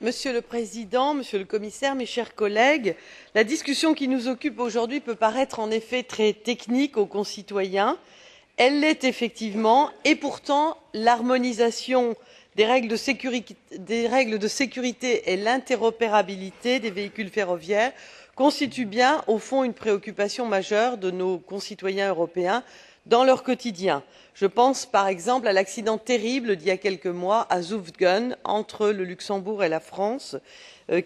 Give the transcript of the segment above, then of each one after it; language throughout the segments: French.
Monsieur le Président, Monsieur le Commissaire, mes chers collègues, la discussion qui nous occupe aujourd'hui peut paraître en effet très technique aux concitoyens. Elle l'est effectivement, et pourtant l'harmonisation des règles de sécurité et l'interopérabilité des véhicules ferroviaires constituent bien, au fond, une préoccupation majeure de nos concitoyens européens dans leur quotidien. Je pense par exemple à l'accident terrible d'il y a quelques mois à Zutphen, entre le Luxembourg et la France,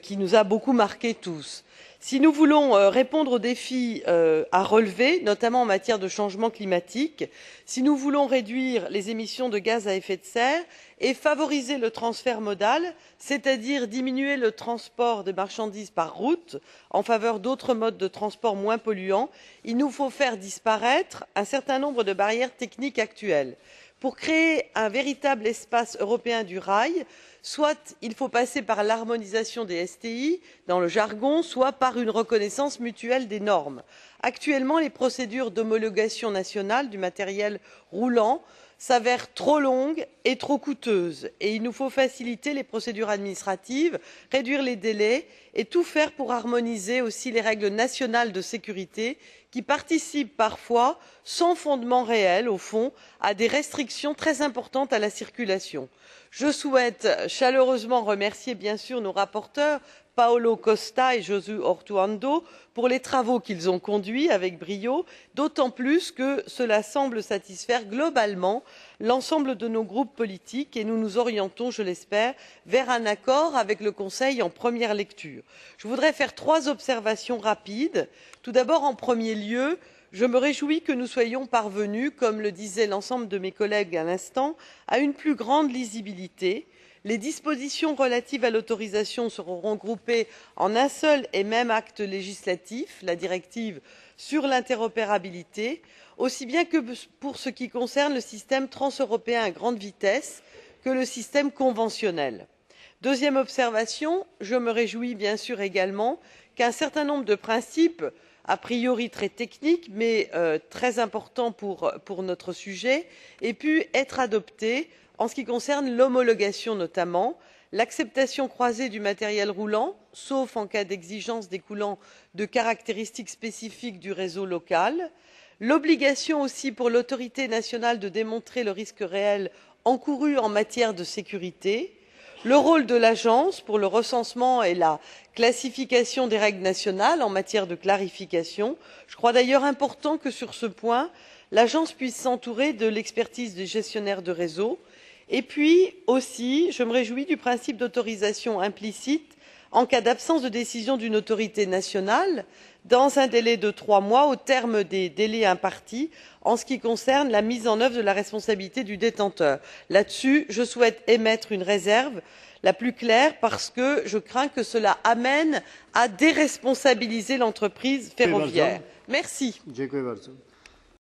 qui nous a beaucoup marqués tous. Si nous voulons répondre aux défis à relever, notamment en matière de changement climatique, si nous voulons réduire les émissions de gaz à effet de serre et favoriser le transfert modal, c'est-à-dire diminuer le transport de marchandises par route en faveur d'autres modes de transport moins polluants, il nous faut faire disparaître un certain nombre de barrières techniques actuelles. Pour créer un véritable espace européen du rail, soit il faut passer par l'harmonisation des STI dans le jargon, soit par une reconnaissance mutuelle des normes. Actuellement, les procédures d'homologation nationale du matériel roulant s'avèrent trop longues et trop coûteuses, et il nous faut faciliter les procédures administratives, réduire les délais et tout faire pour harmoniser aussi les règles nationales de sécurité qui participent parfois, sans fondement réel au fond, à des restrictions très importantes à la circulation. Je souhaite chaleureusement remercier bien sûr nos rapporteurs Paolo Costa et Josu Ortuondo pour les travaux qu'ils ont conduits avec brio, d'autant plus que cela semble satisfaire globalement l'ensemble de nos groupes politiques et nous nous orientons, je l'espère, vers un accord avec le Conseil en première lecture. Je voudrais faire 3 observations rapides. Tout d'abord, en premier lieu, je me réjouis que nous soyons parvenus, comme le disaient l'ensemble de mes collègues à l'instant, à une plus grande lisibilité. Les dispositions relatives à l'autorisation seront regroupées en un seul et même acte législatif, la directive sur l'interopérabilité, aussi bien que pour ce qui concerne le système transeuropéen à grande vitesse que le système conventionnel. Deuxième observation, je me réjouis bien sûr également qu'un certain nombre de principes a priori très techniques mais très importants pour notre sujet aient pu être adoptés en ce qui concerne l'homologation notamment, l'acceptation croisée du matériel roulant, sauf en cas d'exigence découlant de caractéristiques spécifiques du réseau local, l'obligation aussi pour l'autorité nationale de démontrer le risque réel encouru en matière de sécurité, le rôle de l'agence pour le recensement et la classification des règles nationales en matière de clarification. Je crois d'ailleurs important que sur ce point, l'agence puisse s'entourer de l'expertise des gestionnaires de réseau. Et puis aussi, je me réjouis du principe d'autorisation implicite en cas d'absence de décision d'une autorité nationale dans un délai de 3 mois au terme des délais impartis en ce qui concerne la mise en œuvre de la responsabilité du détenteur. Là-dessus, je souhaite émettre une réserve la plus claire parce que je crains que cela amène à déresponsabiliser l'entreprise ferroviaire. Merci.